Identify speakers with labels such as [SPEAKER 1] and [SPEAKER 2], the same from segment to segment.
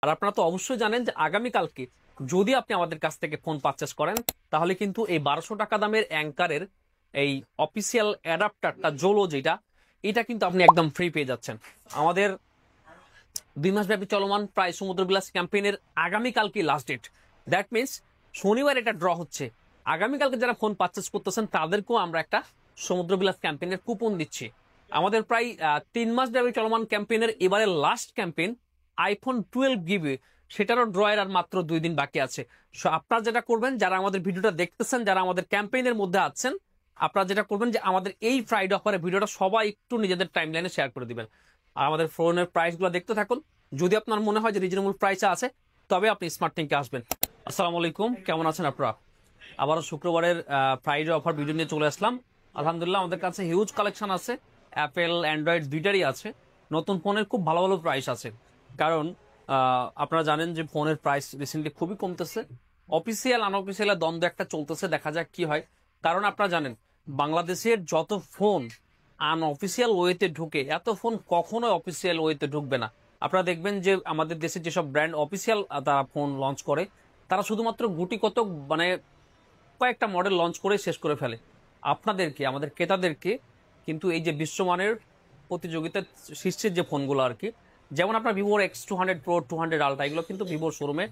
[SPEAKER 1] আর আপনারা তো অবশ্যই জানেন যে আগামীকালকে যদি আপনি আমাদের কাছ থেকে ফোন পারচেস করেন তাহলে কিন্তু এই 1200 টাকা দামের অ্যাঙ্কারের এই অফিসিয়াল অ্যাডাপ্টারটা জোলো যেটা এটা কিন্তু আপনি একদম ফ্রি পেয়ে যাচ্ছেন। আমাদের 2 মাস ব্যাপী চলমান প্রায় সমুদ্র বিলাস ক্যাম্পেইনের আগামীকালকে লাস্ট ডেট। দ্যাট মিনস শনিবার এটা ড্র হচ্ছে। আগামীকালকে যারা ফোন পারচেস করতেছেন তাদেরকেও আমরা একটা সমুদ্র বিলাস ক্যাম্পেইনের কুপন দিচ্ছি। আমাদের প্রায় 3 মাস ব্যাপী চলমান ক্যাম্পেইনের এবারে লাস্ট ক্যাম্পেইন আইফোন 12 গিবে, সেটারও ড্রয়ের আর মাত্র 2 দিন বাকি আছে। সো আপনারা যেটা করবেন, যারা আমাদের ভিডিওটা দেখতেছেন, যারা আমাদের ক্যাম্পেইনের মধ্যে আছেন, আপনারা যেটা করবেন যে আমাদের এই ফ্রাইডে অফারের ভিডিওটা সবাই একটু নিজেদের টাইমলাইনে শেয়ার করে দিবেন। আর আমাদের ফোনের প্রাইসগুলো দেখতে থাকুন। যদি আপনার মনে হয় যে রিজনেবল প্রাইসে আছে তবে আপনি স্মার্ট টিংকে আসবেন। আসসালামু আলাইকুম, কেমন আছেন আপনারা? আবারও শুক্রবারের ফ্রাইডে অফার ভিডিও নিয়ে চলে আসলাম। আলহামদুলিল্লাহ আমাদের কাছে হিউজ কালেকশন আছে, অ্যাপেল অ্যান্ড্রয়েড দুইটারই আছে। নতুন ফোনের খুব ভালো ভালো প্রাইস আছে, কারণ আপনারা জানেন যে ফোনের প্রাইস রিসেন্টলি খুবই কমতেছে। অফিসিয়াল আনঅফিসিয়াল দ্বন্দ্ব একটা চলতেছে, দেখা যাক কি হয়। কারণ আপনারা জানেন বাংলাদেশের যত ফোন আনঅফিসিয়াল ওয়েতে ঢুকে, এত ফোন কখনোই অফিসিয়াল ওয়েতে ঢুকবে না। আপনারা দেখবেন যে আমাদের দেশে যেসব ব্র্যান্ড অফিসিয়াল তারা ফোন লঞ্চ করে, তারা শুধুমাত্র গুটি কত মানে কয়েকটা মডেল লঞ্চ করে শেষ করে ফেলে। আপনাদেরকে, আমাদের ক্রেতাদেরকে কিন্তু এই যে বিশ্বমানের প্রতিযোগিতার শীর্ষের যে ফোনগুলো আর কি, যেমন আপনার ভিভোর X200 Pro 200 আলট্রা, এগুলো কিন্তু ভিভোর শোরুমে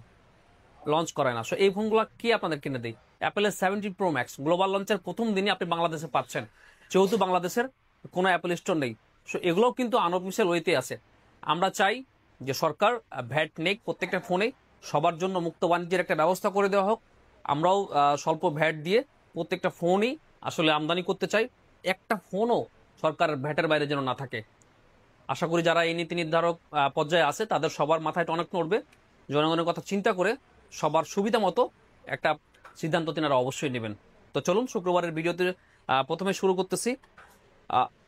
[SPEAKER 1] লঞ্চ করায় না। সো এই ফোনগুলো কি আপনাদের কিনে দেয়? অ্যাপেলের 17 Pro Max গ্লোবাল লঞ্চের প্রথম দিনই আপনি বাংলাদেশে পাচ্ছেন, যেহেতু বাংলাদেশের কোনো অ্যাপেল স্টোর নেই। সো এগুলোও কিন্তু আনঅফিসিয়াল ওয়েতে আছে। আমরা চাই যে সরকার ভ্যাট নেক, প্রত্যেকটা ফোনে সবার জন্য মুক্ত বাণিজ্যের একটা ব্যবস্থা করে দেওয়া হোক। আমরাও স্বল্প ভ্যাট দিয়ে প্রত্যেকটা ফোনই আসলে আমদানি করতে চাই। একটা ফোনও সরকারের ভ্যাটের বাইরে যেন না থাকে। আশা করি যারা এই নীতি নির্ধারক পর্যায়ে আছে তাদের সবার মাথায় টনক নড়বে। জনগণের কথা চিন্তা করে সবার সুবিধা মতো একটা সিদ্ধান্ত তিনারা অবশ্যই নেবেন। তো চলুন শুক্রবারের ভিডিওতে প্রথমে শুরু করতেছি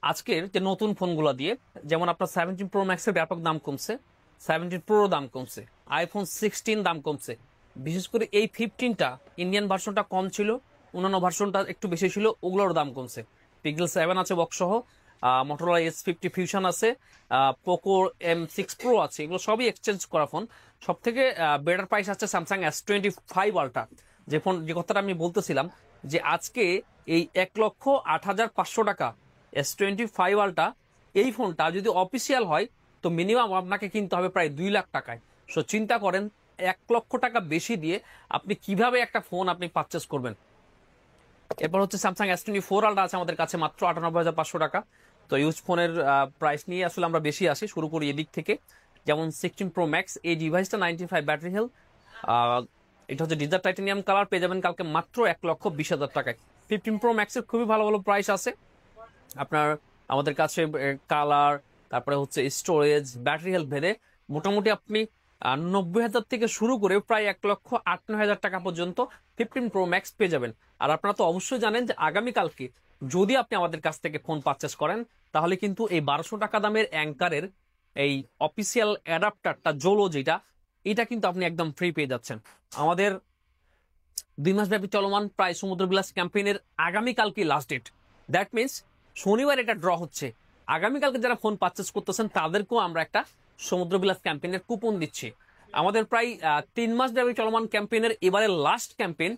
[SPEAKER 1] আজকের যে নতুন ফোনগুলো দিয়ে। যেমন আপনার 17 Pro Max-এর ব্যাপক দাম কমছে, 17 Pro দাম কমছে, iPhone 16 দাম কমছে। বিশেষ করে এই 15টা ইন্ডিয়ান ভার্সনটা কম ছিল, অন্যান্য ভার্সনটা একটু বেশি ছিল, ওগুলোর দাম কমছে। পিক্সেল 7 আছে বক্স সহ, মোটরোলা S50 ফিউশন আছে, পোকো M6 Pro আছে, এগুলো সবই এক্সচেঞ্জ করা ফোন। সব থেকে বেটার প্রাইস আছে স্যামসাং S25 আলট্রা, যে ফোন, যে কথাটা আমি বলতেছিলাম যে আজকে এই 1,08,500 টাকা S25 আলট্রা, এই ফোনটা যদি অফিসিয়াল হয় তো মিনিমাম আপনাকে কিনতে হবে প্রায় 2 লাখ টাকায়। সো চিন্তা করেন 1 লক্ষ টাকা বেশি দিয়ে আপনি কিভাবে একটা ফোন আপনি পারচেস করবেন। এরপর হচ্ছে স্যামসাং S24 আলট্রা আছে আমাদের কাছে মাত্র 98,500 টাকা। তো ইউজ ফোনের প্রাইস নিয়ে আসলে আমরা বেশি আসি, শুরু করি এদিক থেকে। যেমন 16 Pro Max, এই ডিভাইসটা 95 ব্যাটারি হেলথ, এটা হচ্ছে ডিজার টাইটানিয়াম কালার, পেয়ে যাবেন কালকে মাত্র 1,20,000 টাকায়। 15 Pro Max এর খুবই ভালো ভালো প্রাইস আছে আপনার আমাদের কাছে। কালার, তারপরে হচ্ছে স্টোরেজ, ব্যাটারি হেলথ ভেদে মোটামুটি আপনি 90,000 থেকে শুরু করে প্রায় 1,98,000 টাকা পর্যন্ত 15 Pro Max পেয়ে যাবেন। আর আপনারা তো অবশ্যই জানেন যে আগামীকালকে যদি আপনি আমাদের কাছ থেকে ফোন পারচেস করেন তাহলে কিন্তু এই 1200 টাকা দামের অ্যাঙ্কারের এই অফিসিয়াল অ্যাডাপ্টারটা জোলো যেটা, এটা কিন্তু আপনি একদম ফ্রি পেয়ে যাচ্ছেন। আমাদের 2 মাস ব্যাপী চলমান প্রায় সমুদ্র বিলাস ক্যাম্পেইনের আগামীকালকে লাস্ট ডেট। দ্যাট মিনস শনিবার এটা ড্র হচ্ছে। আগামীকালকে যারা ফোন পারচেস করতেছেন তাদেরকেও আমরা একটা সমুদ্র বিলাস ক্যাম্পেইনের কুপন দিচ্ছি। আমাদের প্রায় 3 মাস ব্যাপী চলমান ক্যাম্পেইনের এবারে লাস্ট ক্যাম্পেইন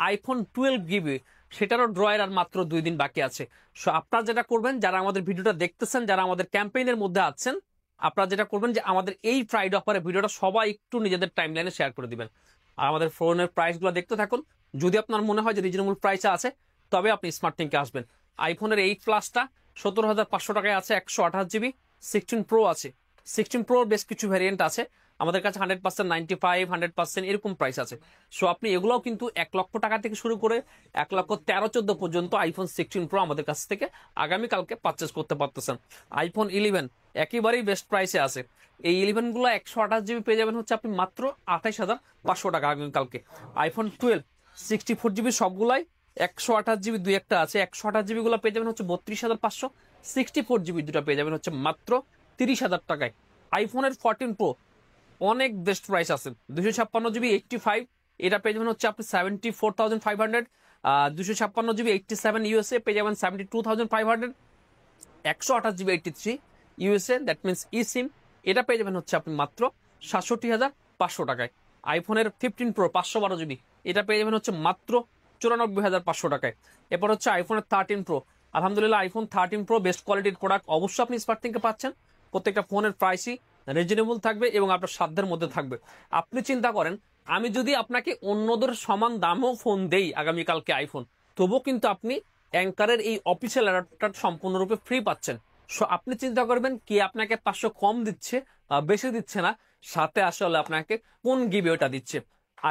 [SPEAKER 1] আইফোন 12 গিবে, সেটারও ড্রয়ের আর মাত্র 2 দিন বাকি আছে। সো আপনারা যেটা করবেন, যারা আমাদের ভিডিওটা দেখতেছেন, যারা আমাদের ক্যাম্পেইনের মধ্যে আছেন, আপনারা যেটা করবেন যে আমাদের এই ফ্রাইডে অফারের ভিডিওটা সবাই একটু নিজেদের টাইমলাইনে শেয়ার করে দিবেন। আর আমাদের ফোনের প্রাইসগুলো দেখতে থাকুন। যদি আপনার মনে হয় যে রিজনেবল প্রাইসে আছে তবে আপনি স্মার্ট টিংকে আসবেন। আইফোনের 8 প্লাসটা 17,500 টাকায় আছে, 128 GB। 16 Pro আছে, 16 Pro বেশ কিছু ভ্যারিয়েন্ট আছে আমাদের কাছে, 100%, 95, 100% এরকম প্রাইস আছে। সো আপনি এগুলোও কিন্তু 1 লক্ষ টাকা থেকে শুরু করে 1,13,14 পর্যন্ত আইফোন 16 Pro আমাদের কাছ থেকে আগামীকালকে পারচেস করতে পারতেছেন। আইফোন 11 একেবারেই বেস্ট প্রাইসে আছে। এই 11 গুলো 128 GB পেয়ে যাবেন হচ্ছে আপনি মাত্র 28,500 টাকা আগামীকালকে। আইফোন 12 64 GB সবগুলাই, 128 GB দুই একটা আছে, 128 GB গুলো পেয়ে যাবেন হচ্ছে 32,500। 64 GB দুটা পেয়ে যাবেন হচ্ছে মাত্র 30,000 টাকায়। আইফোনের 14 Pro অনেক বেস্ট প্রাইস আছে, 256 GB 85, এটা পেয়ে যাবেন হচ্ছে আপনি 74,500। 256 GB 87 ইউএসএ পেয়ে যাবেন 72,500। 128 GB 83 ইউএসএ, দ্যাট মিনস ই সিম, এটা পেয়ে যাবেন হচ্ছে আপনি মাত্র 500 টাকায়। আইফোনের 15 প্রো 512 জিবি এটা পেয়ে যাবেন হচ্ছে মাত্র 94,500 টাকায়। এরপর হচ্ছে আইফোনের 13 প্রো, আলহামদুলিল্লাহ আইফোন 13 প্রো বেস্ট কোয়ালিটির প্রোডাক্ট, অবশ্যই আপনি স্মার্ট থেকে পাচ্ছেন। প্রত্যেকটা ফোনের প্রাইসই রিজনেবল থাকবে এবং আপনার সাধ্যের মধ্যে থাকবে। আপনি চিন্তা করেন, আমি যদি আপনাকে অন্যদের সমান দামও ফোন দেই আগামীকালকে আইফোন, তবুও কিন্তু আপনি অ্যাঙ্কারের এই অফিসিয়াল অ্যাডাপ্টার সম্পূর্ণরূপে ফ্রি পাচ্ছেন। সো আপনি চিন্তা করবেন কি আপনাকে 500 কম দিচ্ছে, বেশি দিচ্ছে না, সাথে আসলে আপনাকে কোন গিবে ওটা দিচ্ছে।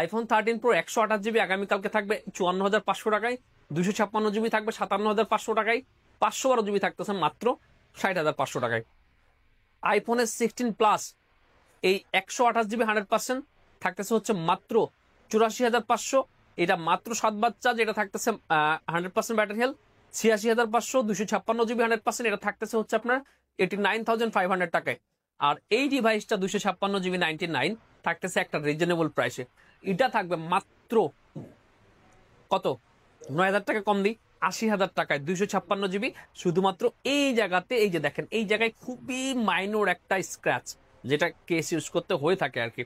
[SPEAKER 1] আইফোন 13 প্রো 128 জিবি আগামীকালকে থাকবে 54,500 টাকায়, 256 জিবি থাকবে 57,500 টাকায়, 512 জিবি থাকতেছে মাত্র 60,500 টাকায়। আইফোনের 16 প্লাস এই 128 জিবি 100% থাকতেছে হচ্ছে মাত্র 84,500, এটা মাত্র 7 বাচ্চা, যেটা থাকতেছে 100% ব্যাটারি হেলথ 86,500, 256 জিবি 100% এটা থাকতেছে হচ্ছে আপনার 89,500 টাকায়। আর এই ডিভাইসটা 256 জিবি 99 থাকতেছে একটা রিজনেবল প্রাইসে, এটা থাকবে মাত্র কত 9,000 টাকা কম দিই, 80,000 টাকায় 256 জিবি। শুধুমাত্র এই জায়গাতে, এই যে দেখেন এই জায়গায় খুবই মাইনর একটা স্ক্র্যাচ, যেটা কেস ইউজ করতে হয়ে থাকে আর কি।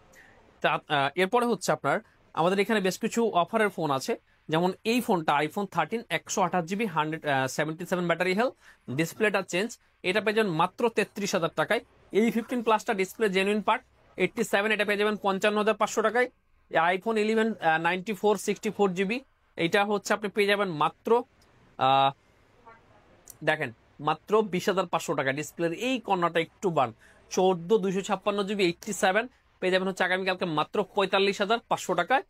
[SPEAKER 1] এরপরে হচ্ছে আপনার আমাদের এখানে বেশ কিছু অফারের ফোন আছে, যেমন এই ফোনটা আইফোন 13 128 জিবি 177 ব্যাটারি হেলথ, ডিসপ্লেটা চেঞ্জ, এটা পেয়ে যাবেন মাত্র 33,000 টাকায়। এই 15 প্লাসটা ডিসপ্লে জেনুইন পার্ট 87, এটা পেয়ে যাবেন 55,500 টাকায়। আইফোন 11 94 64 জিবি এইটা হচ্ছে আপনি পেয়ে যাবেন মাত্র দেখেন মাত্র 20,500 টাকা। ডিসপ্লের এই কর্নারটা একটু বান 14 256 জিবি 87 পেয়ে যাবেন হচ্ছে আগামীকালকে মাত্র 45,500 টাকায়।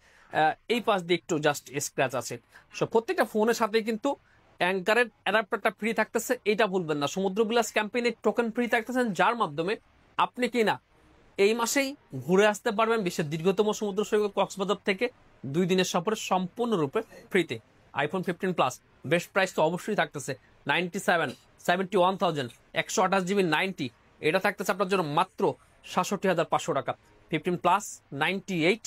[SPEAKER 1] এই পাশ দিয়ে একটু জাস্ট স্ক্র্যাচ আছে। সো প্রত্যেকটা ফোনের সাথে কিন্তু অ্যাঙ্কারের অ্যাডাপ্টারটা ফ্রি থাকতেছে, এটা ভুলবেন না। সমুদ্র বিলাস ক্যাম্পেইনের টোকেন ফ্রি থাকতেছেন, যার মাধ্যমে আপনি কি না এই মাসেই ঘুরে আসতে পারবেন বিশ্বের দীর্ঘতম সমুদ্র সৈকত কক্সবাজার থেকে 2 দিনের সফরে সম্পূর্ণরূপে ফ্রিতে। আইফোন 15 প্লাস বেস্ট প্রাইস তো অবশ্যই থাকতেছে 71,000 128 জিবি 90, এটা থাকতেছে আপনার জন্য মাত্র 67,500 টাকা। 15 প্লাস 98,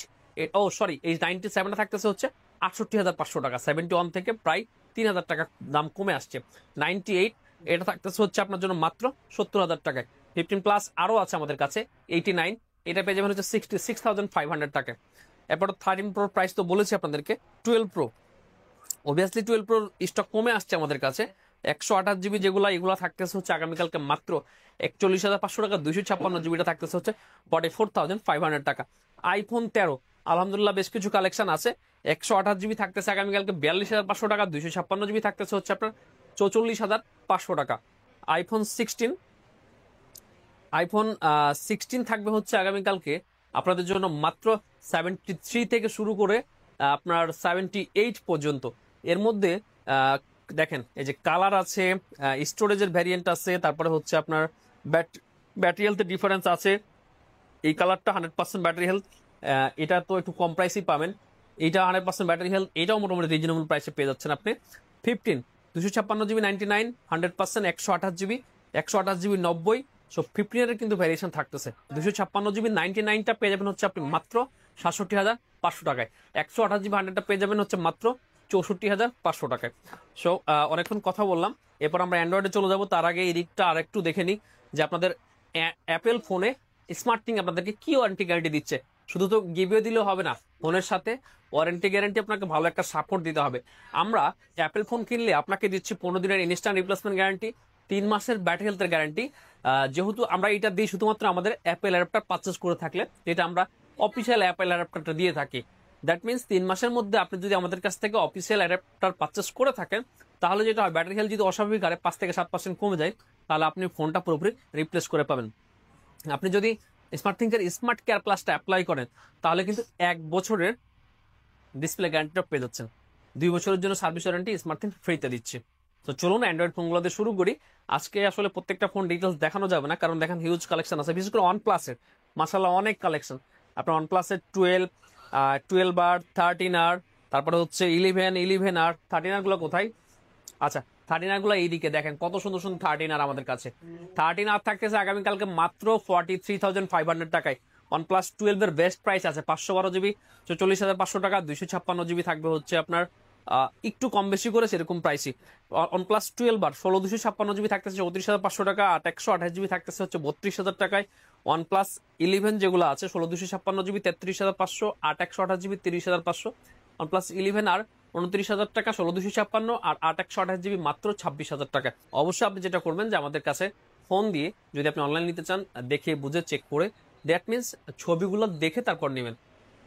[SPEAKER 1] এই 97টা থাকতেছে হচ্ছে 68,500 টাকা। 71 থেকে প্রায় 3,000 টাকা দাম কমে আসছে। 98 এটা থাকতেছে হচ্ছে আপনার জন্য মাত্র 70,000 টাকায়। 15 প্লাস আরও আছে আমাদের কাছে 89, এটা পেয়ে যাবেন হচ্ছে 66,500 টাকায়। এরপর 13 প্রোর প্রাইস তো বলেছি আপনাদেরকে। 12 প্রো অবভিয়াসলি 12 প্রোর স্টক কমে আসছে আমাদের কাছে। 128 জিবি যেগুলো এগুলো থাকতেছে হচ্ছে আগামীকালকে মাত্র 41,500 টাকা। 256 জিবিটা থাকতেছে হচ্ছে 44,500 টাকা। আইফোন 13 আলহামদুলিল্লাহ বেশ কিছু কালেকশন আছে। 128 জিবি থাকতেছে আগামীকালকে 42,500 টাকা। 256 জিবি থাকতেছে হচ্ছে আপনার 44,500 টাকা। আইফোন 16 থাকবে হচ্ছে আগামীকালকে আপনাদের জন্য মাত্র 73 থেকে শুরু করে আপনার 78 পর্যন্ত। এর মধ্যে দেখেন এই যে কালার আছে, স্টোরেজের ভ্যারিয়েন্ট আছে, তারপরে হচ্ছে আপনার ব্যাটারি হেলথের ডিফারেন্স আছে। এই কালারটা 100% ব্যাটারি হেলথ, এটা তো একটু কম প্রাইসেই পাবেন। এইটা 100% ব্যাটারি হেলথ, এটাও মোটামুটি রিজনেবল প্রাইসে পেয়ে যাচ্ছেন আপনি। 15 256 জিবি 99 100% 128 জিবি 128 জিবি 90। সো 15 এর কিন্তু ভ্যারিয়েশন থাকতেছে। 256 জিবি 99টা পেয়ে যাবেন হচ্ছে আপনি মাত্র 67,500 টাকায়। 128 জিবি 100টা পেয়ে যাবেন হচ্ছে মাত্র 64,500 টাকায়। সো অনেকক্ষণ কথা বললাম, এরপর আমরা অ্যান্ড্রয়েডে চলে যাব। তার আগে এই দিকটা আরেকটু দেখে নিই যে আপনাদের অ্যাপেল ফোনে স্মার্ট থিং আপনাদেরকে কি ওয়ারেন্টি গ্যারান্টি দিচ্ছে। শুধু তো গিভওয়ে দিলেও হবে না, ফোনের সাথে ওয়ারেন্টি গ্যারান্টি আপনাকে ভালো একটা সাপোর্ট দিতে হবে। আমরা অ্যাপেল ফোন কিনলে আপনাকে দিচ্ছি 15 দিনের ইনস্ট্যান্ট রিপ্লেসমেন্ট গ্যারান্টি, 3 মাসের ব্যাটারি হেলথের গ্যারান্টি। যেহেতু আমরা এটা দিই শুধুমাত্র আমাদের অ্যাপেল অ্যাডাপ্টার পারচেস করে থাকলে, যেটা আমরা অফিসিয়াল অ্যাপেল অ্যাডাপ্টারটা দিয়ে থাকি। দ্যাট মিনস 3 মাসের মধ্যে আপনি যদি আমাদের কাছ থেকে অফিসিয়াল অ্যাডাপ্টার পারচেস করে থাকেন, তাহলে যেটা হয় ব্যাটারি হেলথ যদি অস্বাভাবিক হারে 5 থেকে 7% কমে যায়, তাহলে আপনি ফোনটা পুরোপুরি রিপ্লেস করে পাবেন। আপনি যদি স্মার্ট থিংকের স্মার্ট কেয়ার প্লাসটা অ্যাপ্লাই করেন, তাহলে কিন্তু 1 বছরের ডিসপ্লে গ্যারান্টিটা পেয়ে যাচ্ছেন। 2 বছরের জন্য সার্ভিস ওয়ারেন্টি স্মার্ট থিং ফ্রিতে দিচ্ছে। তো চলুন অ্যান্ড্রয়েড ফোনগুলো দিয়ে শুরু করি। আজকে আসলে প্রত্যেকটা ফোন ডিটেলস দেখানো যাবে না, কারণ দেখেন হিউজ কালেকশন আছে, বিশেষ করে OnePlus-এর মাশাআল্লাহ অনেক কালেকশন। আপনার OnePlus-এর 12R 13R, তারপরে হচ্ছে 11R 13R গুলো কোথায়? আচ্ছা 13R গুলো এইদিকে দেখেন, কত সুন্দর সুন্দর 13R আমাদের কাছে। 13R থাকতেছে আগামীকালকে মাত্র 43,500 টাকায়। OnePlus 12 এর বেস্ট প্রাইস আছে 512 জিবি 44,500 টাকা। 256 জিবি থাকবে হচ্ছে আপনার একটু কম বেশি করে সেরকম প্রাইসই। OnePlus 12 আর 16/256 GB থাকতেছে 34,500 টাকা, 8/128 GB থাকতেছে হচ্ছে 32,000 টাকায়। OnePlus 11 যেগুলো আছে 16/256 GB 33,500, 8/128 GB 30,500। OnePlus 11 আর 29,000 টাকা, 16/256 আর 8/128 GB মাত্র 26,000 টাকা। অবশ্যই আপনি যেটা করবেন যে আমাদের কাছে ফোন দিয়ে যদি আপনি অনলাইন নিতে চান, দেখে বুঝে চেক করে, দ্যাট মিনস ছবিগুলো দেখে তারপর নেবেন।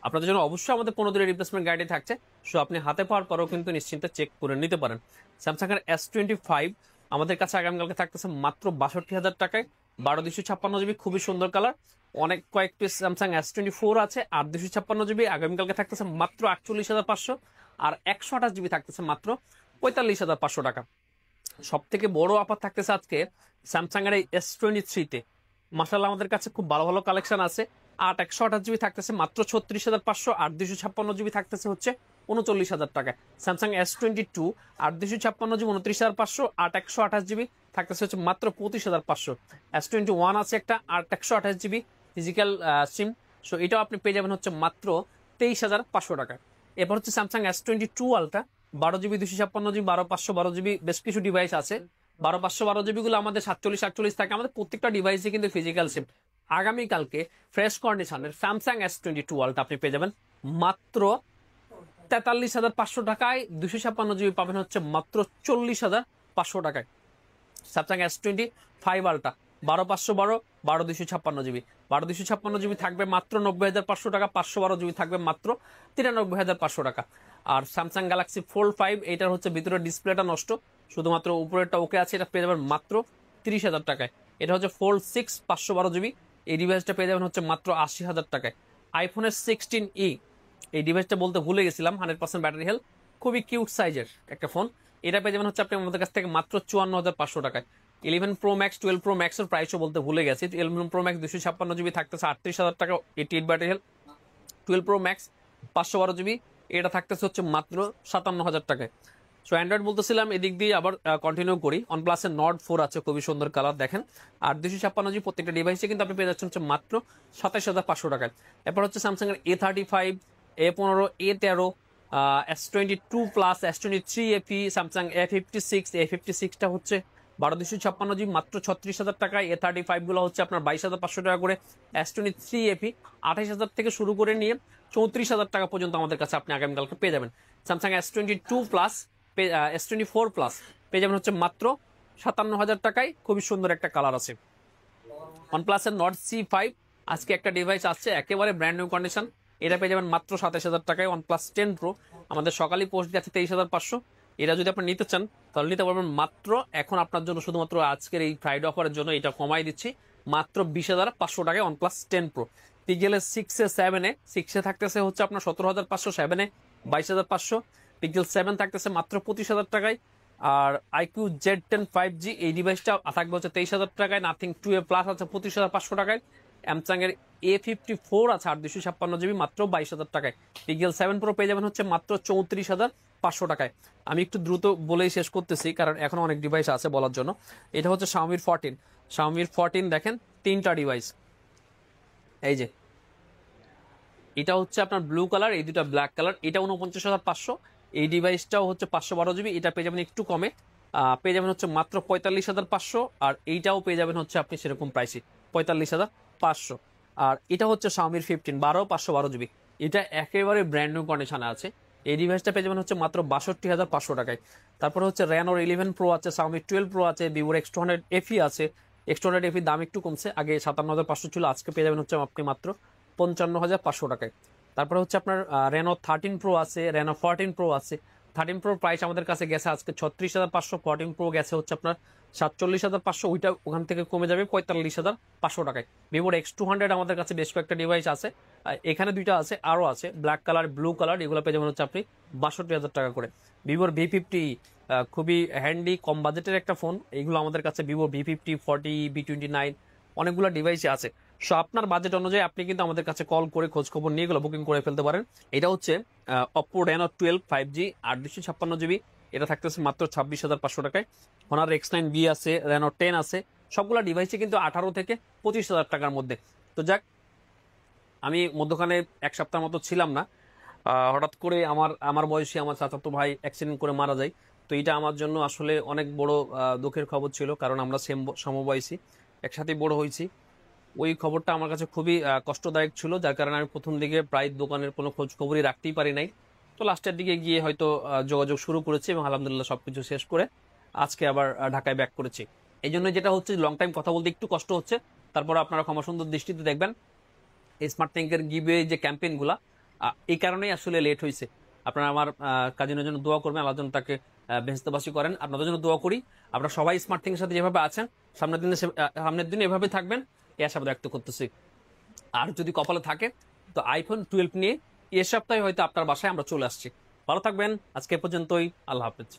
[SPEAKER 1] আপনাদের জন্য অবশ্যই আমাদের 15 দিনের রিপ্লেসমেন্ট গ্যারান্টি থাকছে, সো আপনি হাতে পাওয়ার পরেও কিন্তু নিশ্চিন্তে চেক করে নিতে পারেন। স্যামসাং এর S25 আমাদের কাছে আগামীকালকে থাকতেছে মাত্র 62,000 টাকায়, 12/256 GB, খুবই সুন্দর কালার। অনেক কয়েক পিস স্যামসাং S24 আছে 8/256 GB, আগামীকালকে থাকতেছে মাত্র 48,500, আর 128 GB থাকতেছে মাত্র 45,500 টাকা। সব থেকে বড় অফার থাকতেছে আজকে স্যামসাং এর এই S23-তে। মাশাআল্লাহ আমাদের কাছে খুব ভালো ভালো কালেকশন আছে। 8/128 GB থাকতেছে মাত্র 36,500, 8/256 GB থাকতেছে হচ্ছে 39,000 টাকায়। স্যামসাং S22 8/256 GB 29,500, 8/128 GB থাকতেছে হচ্ছে মাত্র 25,500। S21 আছে একটা 8/128 GB ফিজিক্যাল সিম, সো এটাও আপনি পেয়ে যাবেন হচ্ছে মাত্র 23,500 টাকায়। এরপর হচ্ছে Samsung S22 ultra 12GB 256GB 12/512GB, বেশ কিছু ডিভাইস আছে। 12/512GB গুলো আমাদের 47-48 থাকে, আমাদের প্রত্যেকটা ডিভাইসে কিন্তু ফিজিক্যাল সিম। আগামীকালকে ফ্রেশ কন্ডিশনের স্যামসাং S22 আলট্রা আপনি পেয়ে যাবেন মাত্র 43,500 টাকায়, 256GB পাবেন হচ্ছে মাত্র 40,500 টাকায়। Samsung S25 ultra 12/512, 12/256GB, 12/256GB থাকবে মাত্র 90,500 টাকা, 512GB থাকবে মাত্র 93,500 টাকা। আর স্যামসাং গ্যালাক্সি ফোল্ড 5, এটার হচ্ছে ভিতরের ডিসপ্লেটা নষ্ট, শুধুমাত্র উপরেরটা ওকে আছে, এটা পেয়ে যাবেন মাত্র 30,000 টাকায়। এটা হচ্ছে ফোল্ড 6 512GB, এই ডিভাইসটা পেয়ে যাবেন হচ্ছে মাত্র 80,000 টাকায়। আইফোনের 16E, এই ডিভাইসটা বলতে ভুলে গেছিলাম, 100% ব্যাটারি হেলথ, খুবই কিউট সাইজের একটা ফোন। এটা পেয়ে যাবেন হচ্ছে আপনি আমাদের কাছ থেকে মাত্র 54,500 টাকায়। 11 Pro Max 12 Pro Max এর প্রাইসও বলতে ভুলে গেছি। 11 Pro Max 256GB থাকতেছে 38,000 টাকা, 88 battery health. 12 Pro Max 512GB, এটা থাকতেছে হচ্ছে মাত্র 57,000 টাকায়। সো অ্যান্ড্রয়েড বলতেছিলাম, এদিক দিয়ে আবার কন্টিনিউ করি। OnePlus এর Nord 4 আছে, খুবই সুন্দর কালার দেখেন, আর 256GB প্রত্যেকটা ডিভাইসে কিন্তু আপনি পেয়ে যাচ্ছেন হচ্ছে মাত্র 27,500 টাকায়। এরপর হচ্ছে স্যামসাং এর A35, A15, A13, S22 plus, S23 FE, Samsung A56, A56টা হচ্ছে 12/256GB মাত্র 36,000 টাকায়। A35 গুলো হচ্ছে আপনার 22,500 টাকা করে। S23 FE 28,000 থেকে শুরু করে নিয়ে 34,000 টাকা পর্যন্ত আমাদের কাছে আপনি আগামীকালকে পেয়ে যাবেন। Samsung S22 plus, S24 plus পেয়ে যাবেন হচ্ছে মাত্র 57,000 টাকায়, খুবই সুন্দর একটা কালার আছে। OnePlus এর Nord C5 আজকে একটা ডিভাইস আসছে একেবারে ব্র্যান্ড নিউ কন্ডিশন, এটা পেয়ে যাবেন মাত্র 27,000 টাকায়। OnePlus 10 Pro আমাদের সকালেই পোস্ট গেছে 23,500, এটা যদি আপনি নিতে চান তাহলে নিতে পারবেন মাত্র, এখন আপনার জন্য শুধুমাত্র আজকের এই ফ্রাইডে অফারের জন্য এটা কমাই দিচ্ছি মাত্র 20,500 টাকায়। OnePlus 10 Pro পিক্সেলের 6 এ 7 এ, 6 এ থাকতেছে হচ্ছে আপনার 17,500, 7 এ 22,500, পিক্সেল 7 থাকতেছে মাত্র 25,000 টাকায়। আর IQ Z10 5G এই ডিভাইসটা থাকবে হচ্ছে 23,000 টাকায়। নাথিং 2A প্লাস আছে 25,500 টাকায়। স্যামসাং এর A54 আছে 8/256GB মাত্র 22,000 টাকায়। পিক্সেল 7 Pro পেয়ে যাবেন হচ্ছে মাত্র 34,500 টাকায়। আমি একটু দ্রুত বলেই শেষ করতেছি কারণ এখন অনেক ডিভাইস আছে বলার জন্য। এটা হচ্ছে Xiaomi 14, Xiaomi 14 দেখেন, তিনটা ডিভাইস, এই যে এটা হচ্ছে আপনার ব্লু কালার, এই দুটা ব্ল্যাক কালার, এটা 49,500। এই ডিভাইসটাও হচ্ছে 512GB, এটা পেয়ে যাবেন একটু কমে, পেয়ে যাবেন হচ্ছে মাত্র 45,500। আর এইটাও পেয়ে যাবেন হচ্ছে আপনি সেরকম প্রাইসে 45,500। আর এটা হচ্ছে Xiaomi 15 512GB, এটা একেবারে ব্র্যান্ড নিউ কন্ডিশনে আছে। এই ডিভাইসটা পেয়ে যাবেন হচ্ছে মাত্র 62,500 টাকায়। তারপরে হচ্ছে Reno 11 Pro আছে, Xiaomi 12 Pro আছে, Vivo X200 FE আছে। X200 FE দাম একটু কমছে, আগে 57,500 ছিল, আজকে পেয়ে যাবেন হচ্ছে আপনি মাত্র 55,500 টাকায়। তারপরে হচ্ছে আপনার Reno 13 Pro আছে, Reno 14 Pro আছে। 13 Pro প্রাইস আমাদের কাছে গেছে আজকে 36,500, 14 Pro গেছে হচ্ছে আপনার 47,500, ওইটা ওখান থেকে কমে যাবে 45,500 টাকায়। Vivo X200 আমাদের কাছে বেশ কয়েকটা ডিভাইস আছে, এখানে দুইটা আছে, আরও আছে ব্ল্যাক কালার, ব্লু কালার, এগুলো পেয়ে যাবেন হচ্ছে আপনি 62,000 টাকা করে। Vivo V50 খুবই হ্যান্ডি কম বাজেটের একটা ফোন, এইগুলো আমাদের কাছে Vivo V50, 40, V29 অনেকগুলো ডিভাইসই আছে। সো আপনার বাজেট অনুযায়ী আপনি কিন্তু আমাদের কাছে কল করে খোঁজ খবর নিয়ে এগুলো বুকিং করে ফেলতে পারেন। এটা হচ্ছে Oppo Reno 12 5G 8/256GB, এটা থাকতেছে মাত্র 26,500 টাকায়। Honor X9B আছে, Reno 10 আছে, সবগুলো ডিভাইসে কিন্তু 18 থেকে 25,000 টাকার মধ্যে। তো যাক, আমি মধ্যখানে এক সপ্তাহের মতো ছিলাম না, হঠাৎ করে আমার আমার বয়সী আমার চাচাতো ভাই অ্যাক্সিডেন্ট করে মারা যায়। তো এটা আমার জন্য আসলে অনেক বড় দুঃখের খবর ছিল, কারণ আমরা সমবয়সী, একসাথেই বড় হয়েছি। ওই খবরটা আমার কাছে খুবই কষ্টদায়ক ছিল, যার কারণে আমি প্রথম দিকে প্রায় দোকানের কোনো খোঁজ খবরই রাখতেই পারি নাই। তো লাস্টের দিকে গিয়ে হয়তো যোগাযোগ শুরু করেছি এবং আলহামদুলিল্লাহ সবকিছু শেষ করে আজকে আবার ঢাকায় ব্যাক করেছি। এই জন্য যেটা হচ্ছে, লং টাইম কথা বলতে একটু কষ্ট হচ্ছে, তারপর আপনারা ক্ষমা সুন্দর দৃষ্টিতে দেখবেন। এই স্মার্ট ট্যাঙ্কের গিভওয়ে যে ক্যাম্পেইনগুলা, এই কারণেই আসলে লেট হয়েছে। আপনারা আমার কাজিনের জন্য দোয়া করবেন, আল্লাহ যেন তাকে বেহেশতবাসী করেন। আপনাদের জন্য দোয়া করি। আপনারা সবাই স্মার্ট ট্যাঙ্কের সাথে যেভাবে আছেন, সামনের দিনে এভাবে থাকবেন, এই আশা ব্যক্ত করতেছি। আর যদি কপালে থাকে তো আইফোন 12 নিয়ে এ সপ্তাহে হয়তো আপনার বাসায় আমরা চলে আসছি। ভালো থাকবেন, আজকে এ পর্যন্তই, আল্লাহ হাফেজ।